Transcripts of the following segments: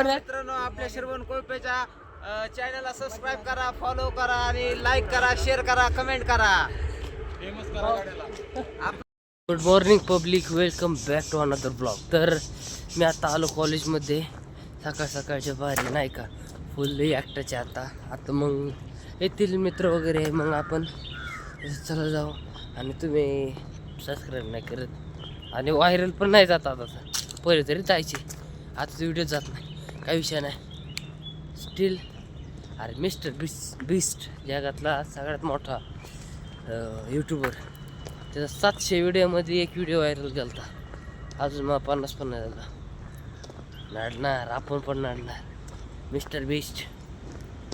मित्रांनो, आपल्या श्रवण कोळपेच्या चॅनलला सबस्क्राईब करा, फॉलो करा आणि लाईक करा, शेअर करा, कमेंट करा, फेमस करा गाड्याला. Good morning public, welcome back to another blog. तर मी आता आलो कॉलेजमध्ये. सकाळच्या बाहेर नाही का फुल एकटाचे आता मग येथील मित्र वगैरे, मग आपण चला जाऊ. आणि तुम्ही सबस्क्राईब नाही करत आणि व्हायरल पण नाही जात आता. पहिले तरी जायचे, आता व्हिडिओ जात नाही, काही विषय नाही. स्टील अरे मिस्टर बीस्ट जगातला सगळ्यात मोठा यूट्यूबर, त्याचा 700 व्हिडिओमध्ये एक व्हिडिओ व्हायरल गेला. अजून मग 50 पण नाही झाला. नाडणार आपण पण नाडणार. मिस्टर बीस्ट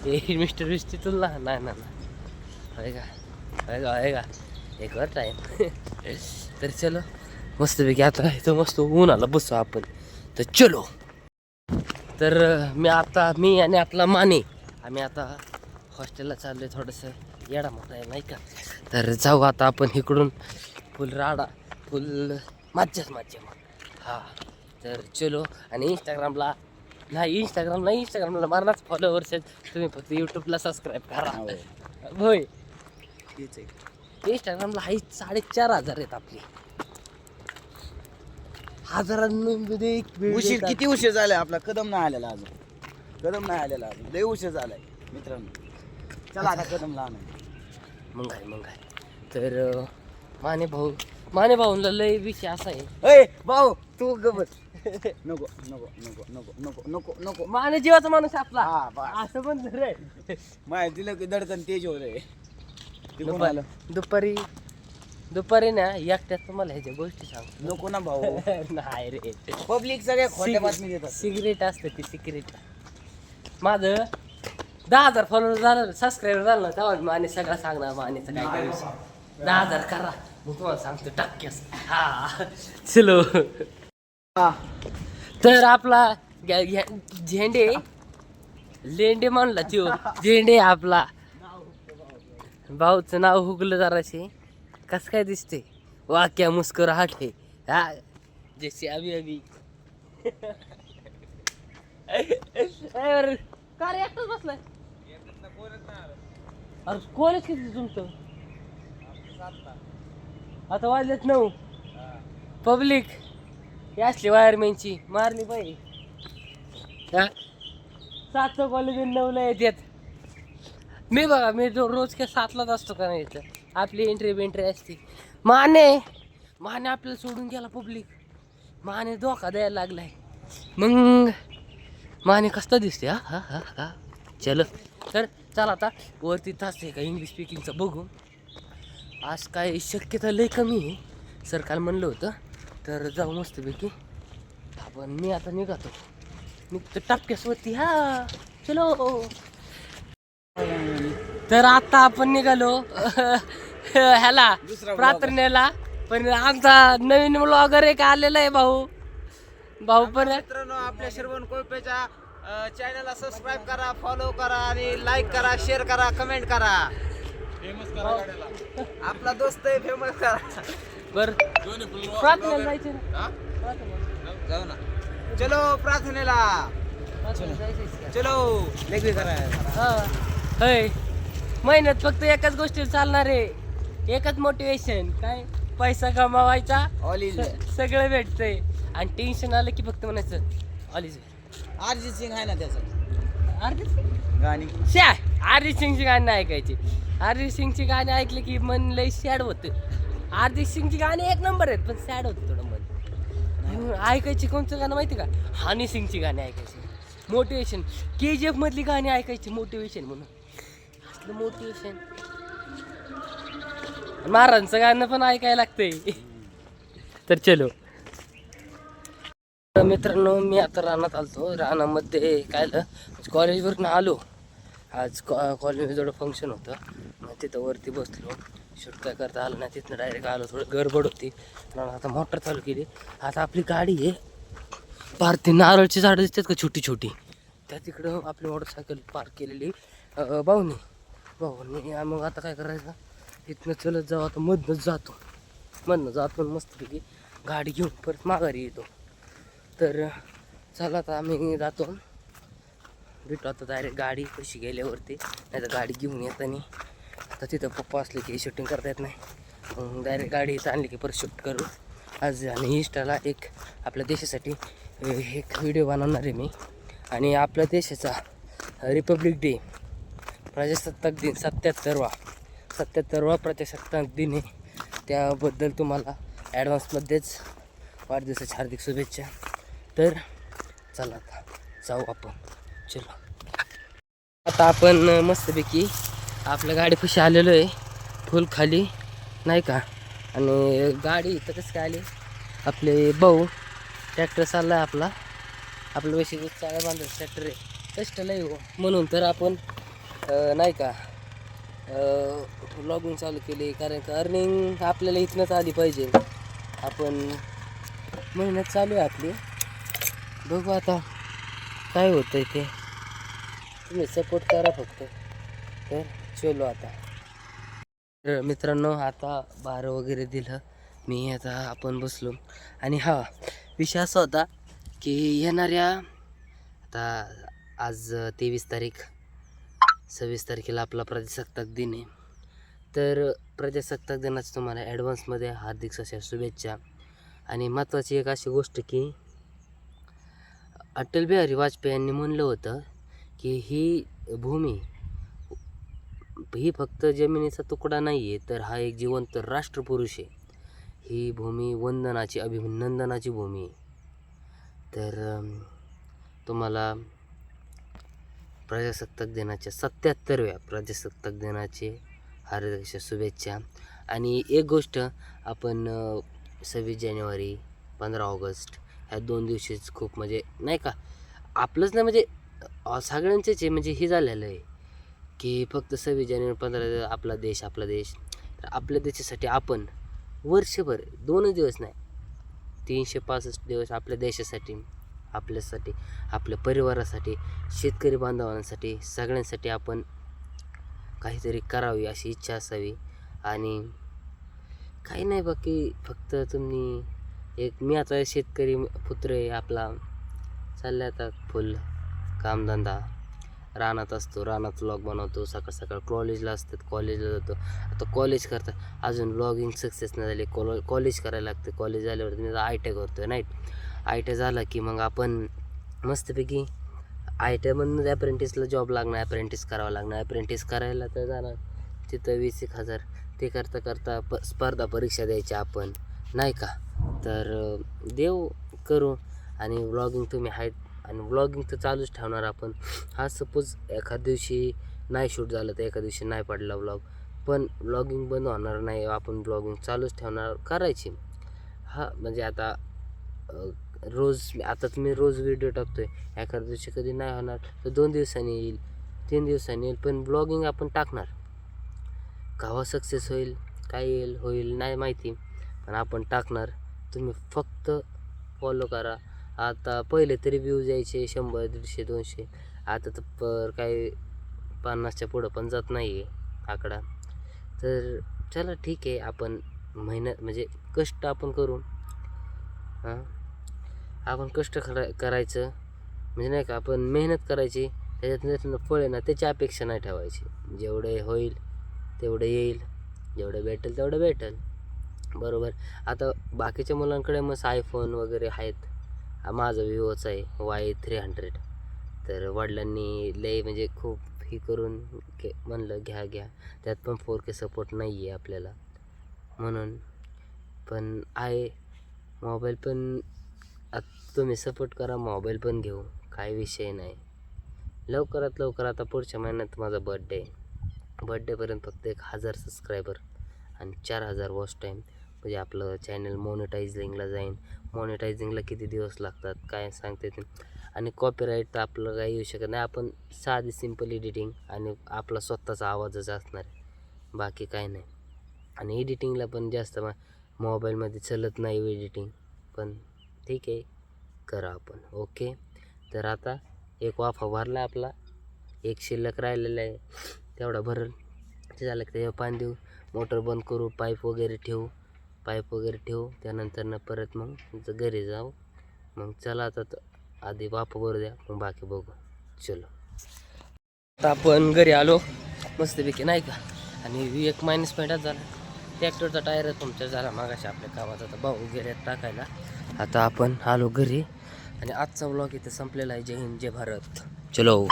हे मिस्टर बीस्ट तिथून नाही आहे का एक वर टाईम. तर चलो मस्तपैकी आता इथं मस्त ऊन आला, बसू आपण. तर चलो. तर मी आणि आपला माने आम्ही आता हॉस्टेलला चाललोय. थोडंसं येडा मोठा आहे नाही का. तर जाऊ आता आपण इकडून फुल राडा फुल मज्जाच मग हां. तर चलो. आणि इंस्टाग्रामला मारणाच फॉलोअर्स आहेत. तुम्ही फक्त यूट्यूबला सबस्क्राईब करा. होय, इंस्टाग्रामला 4,500 आहेत आपली. हजारांमध्ये उशीर किती उशीर झालाय आपला, कदम नाही आलेला अजून, लय उशीर झालाय मित्रांनो. चला आता कदम लहान मग आहे. तर माने भाऊला लय विषय असा आहे. ए भाऊ तू गबस. नको नको नको नको नको नको नको माने जीवाचा माणूस आपला. हा, बस. असं पण रे माय दिलं की धडकन तेज हो रे. दुपारी ना एकट्यात तुम्हाला ह्याच्या गोष्टी सांगतो. नको ना भाऊ. नाही रे, पब्लिक सगळ्या खोट्या बातमी देतात. सिगरेट असते ती सिगरेट. माझं 10,000 फॉलोअर झालं, सबस्क्राईबर झालं ना, तेव्हा माने सगळं सांगणार. मानेचं काय 10,000 करा, मग तुम्हाला सांगतो टक्क्यास. हा चलो. तर आपला लेंडे म्हणला त्यो झेंडे आपला. भाऊचं नाव हुगलं जराशे. कस काय दिसते वाक्या मुस्कुराहट है हा, जैसे अभी का रे एकटाच बसलाय. अरे कॉलेज किती तुमचं आता वाजलेत 9. पब्लिक हे असली वायरमॅनची मारली पाहिजे. 7चं कॉलेज 9ला येतात. मी रोज काय 7लाच असतो का नाही. इथं आपली एंट्री असते. माने आपल्याला सोडून गेला. पब्लिक माने धोका द्यायला लागलाय. मग माने कसं दिसते. हा चलो. तर चला आता वरती तास आहे का इंग्लिश स्पीकिंगचं बघू. आज काय शक्यता लय कमी आहे. सर काल म्हणलं होतं. तर जाऊ मस्तपैकी आपण. मी आता निघतो टपक्यासवरती. हा चलो. तर आता आपण निघालो ह्याला प्रार्थनेला. पण आमचा नवीन ब्लॉगर एक आलेला आहे भाऊ पण. मित्रांनो, आपल्या श्रवण कोळपेच्या चॅनलला सबस्क्राईब करा, फॉलो करा आणि लाईक करा, शेअर करा, कमेंट करा, फेमस करा गाड्याला. आपला दोस्त आहे, फेमस करा. बर प्रार्थनेला जायचं ना. जाऊ ना. चलो प्रार्थनेला. चलो लेगवी करा. होय, महिन्यात फक्त एकाच गोष्टी चालणार आहे. एकच मोटिवेशन, काय पैसा कमावायचा. ऑल इज सगळं भेटतंय. आणि टेन्शन आलं की फक्त म्हणायचं ऑल इज वेल. अरिजित सिंग आहे ना त्याचं अरिजित सिंग गाणी. अरिजित सिंगची गाणी ऐकायची. अरिजित सिंगची गाणी ऐकली की मन लय सॅड होतं. अरिजित सिंगची गाणी एक नंबर आहेत, पण सॅड होतं थोडं मन. ऐकायची कोणतं गाणं माहिती का, हनी सिंगची गाणी ऐकायची. मोटिवेशन KGF मधली गाणी ऐकायची मोटिवेशन म्हणून. असलं मोटिवेशन. महाराजांचं गाणं पण ऐकायला लागतंय. तर चलो मित्रांनो, मी आता रानात आलतो. रानामध्ये काय कॉलेजवरून आलो. आज कॉलेजजवळ फंक्शन होतं. मग तिथं वरती बसलो. शूट काय करता आलं नाही. तिथनं डायरेक्ट आलो. थोडं गडबड होती. आता मोटर चालू केली. आता आपली गाडी आहे पार. ती नारळची झाडं दिसतात का छोटी छोटी, त्या तिकडं आपली मोटरसायकल पार्क केलेली भाऊनी. मग आता काय करायचं, इथनं चलत जाऊ. आता मधनं जातो मस्तपैकी गाडी घेऊन परत माघारी येतो. तर चला आता आम्ही जातो. भेटू आता डायरेक्ट गाडी कशी गेल्यावरती, नाही तर गाडी घेऊन येताना आता तिथं पप्पा असले की शूटिंग करता येत नाही, मग डायरेक्ट गाडी इथं आणली की परत शूट करू आज. आणि इंस्टाला एक आपल्या देशासाठी एक व्हिडिओ बनवणार आहे मी. आणि आपल्या देशाचा रिपब्लिक डे, प्रजासत्ताक दिन 77वा प्रजासत्ताक दिन आहे. त्याबद्दल तुम्हाला ॲडव्हान्समध्येच वाढदिवसाच्या हार्दिक शुभेच्छा. तर चला आता जाऊ आपण, चलो. आता आपण मस्तपैकी आपल्या गाडीपाशी आलेलो आहे, फुल खाली नाही का. आणि गाडी इथं कसं काय आली, आपले भाऊ ट्रॅक्टर चालला आहे आपलं वैशी चाळ्या बांधायचं ट्रॅक्टर आहे, कष्ट लय हो. म्हणून तर आपण नाही का व्लॉगिंग चालू केली, कारण का अर्निंग आपल्याला इथनंच आली पाहिजे. आपण मेहनत चालू आहे आपली, बघू आता काय होतं आहे ते, तुम्ही सपोर्ट करा फक्त. तर चलो आता. तर मित्रांनो आता 12 वगैरे दिलं मी, आता आपण बसलो. आणि हा विषय असा होता की येणाऱ्या आता आज 23 तारीख, 26 तारखेला आपला प्रजासत्ताक दिन आहे. तर प्रजासत्ताक दिनाचं तुम्हाला ॲडव्हान्समध्ये हार्दिक अशा शुभेच्छा. आणि महत्त्वाची एक अशी गोष्ट की अटल बिहारी वाजपेयी यांनी म्हणलं होतं की ही भूमी ही फक्त जमिनीचा तुकडा नाही आहे, तर हा एक जिवंत राष्ट्रपुरुष आहे. ही भूमी वंदनाची, अभिनंदनाची भूमी आहे. तर तुम्हाला प्रजासत्ताक दिनाच्या 77व्या प्रजासत्ताक दिनाचे हार्दिक शुभेच्छा. आणि एक गोष्ट, आपण 26 जानेवारी 15 ऑगस्ट ह्या 2 दिवशीच खूप म्हणजे नाही का आपलंच नाही, म्हणजे सगळ्यांचेच आहे. म्हणजे हे झालेलं आहे की फक्त 26 जानेवारी 15 आपला देश. तर आपल्या देशासाठी आपण वर्षभर 2 दिवस नाही 365 दिवस आपल्या देशासाठी, आपल्यासाठी, आपल्या परिवारासाठी, शेतकरी बांधवांसाठी, सगळ्यांसाठी आपण काहीतरी करावी अशी इच्छा असावी. आणि काही नाही बाकी, फक्त तुम्ही मी आता शेतकरी पुत्र आहे आपला, चाललं आता फुल कामधंदा. रानात असतो, रानात व्लॉग बनवतो, सकाळ कॉलेजला असतात, कॉलेजला जातो. आता कॉलेज करता अजून व्लॉगिंग सक्सेस नाही झाली, कॉलेज करायला लागते. कॉलेज झाल्यावर मी ITI करतो आहे, नाही ITI झाला की मग आपण मस्तपैकी ITIमधूनच ॲप्रेंटिसला जॉब लागणार, अप्रेंटिस करावं लागणार. अप्रेंटिस करायला तर जाणार तिथं 20,000 ते करता स्पर्धा परीक्षा द्यायच्या आपण नाही का. तर देव करू. आणि व्लॉगिंग तुम्ही आहेत, आणि व्लॉगिंग तर चालूच ठेवणार आपण. हा सपोज एखाद दिवशी नाही शूट झालं तर एका दिवशी नाही पडला व्लॉग, पण व्लॉगिंग बंद होणार नाही, आपण व्लॉगिंग चालूच ठेवणार, करायची. हा म्हणजे आता आता तुम्ही रोज व्हिडिओ टाकतो आहे, एखाद्या दिवशी कधी नाही होणार तर 2 दिवसांनी येईल, 3 दिवसांनी येईल, पण ब्लॉगिंग आपण टाकणार. केव्हा सक्सेस होईल, काय होईल नाही माहिती, पण आपण टाकणार. तुम्ही फक्त फॉलो करा. आता पहिले तरी व्ह्यूज यायचे 100, 150, 200, आता तर काही 50च्या पुढं पण जात नाही आहे आकडा. तर चला ठीक आहे, आपण मेहनत म्हणजे कष्ट आपण करू. हां, आपण कष्ट करायचं म्हणजे नाही का, आपण मेहनत करायची, त्याच्यात फळ आहे ना त्याची अपेक्षा नाही ठेवायची. जेवढे होईल तेवढं येईल, जेवढं भेटेल तेवढं भेटेल, बरोबर. आता बाकीच्या मुलांकडे मग iPhone वगैरे आहेत, माझा विवोचा आहे Y300. तर वडिलांनी लय म्हणजे खूप ही करून म्हणलं घ्या, त्यात पण 4K सपोर्ट नाही आहे आपल्याला, म्हणून. पण आहे मोबाईल पण, तुम्ही सपोर्ट करा, मोबाईल पण घेऊ, काही विषय नाही. लवकरात लवकर आता पुढच्या महिन्यात माझा बड्डेपर्यंत फक्त 1000 सबस्क्रायबर आणि 4000 वॉच टाईम, म्हणजे आपलं चॅनल मोनेटायझिंगला जाईन. मोनेटायझिंगला किती दिवस लागतात काय सांगते ते. आणि कॉपीराईट तर आपलं काही येऊ शकत नाही, आपण साधी सिम्पल एडिटिंग आणि आपला स्वतःचा आवाजच असणार आहे, बाकी काय नाही. आणि एडिटिंगला पण जास्त मोबाईलमध्ये चलत नाही एडिटिंग, पण ठीक आहे करा आपण. ओके, तर आता एक वाफा भरला आपला, एक शिल्लक राहिलेला आहे, तेवढा भरल ते झालं की त्याच्यावर पाणी देऊ, मोटर बंद करू, पाईप वगैरे ठेवू, त्यानंतर परत मग घरी जाऊ. मग चला आता आधी वाफ भरू द्या, मग बाकी बघू. चलो. आता आपण घरी आलो मस्तपैकी नाही का. आणि एक मायनस पॉईंटच झाला, ट्रॅक्टरचा टायर पंक्चर झाला मागाशी आपल्या गावात. आता भाऊ गेले टाकायला. आता आपण आलो घरी आणि आजचा व्लॉग इथे संपलेला आहे. जय हिंद जय भारत. चलो.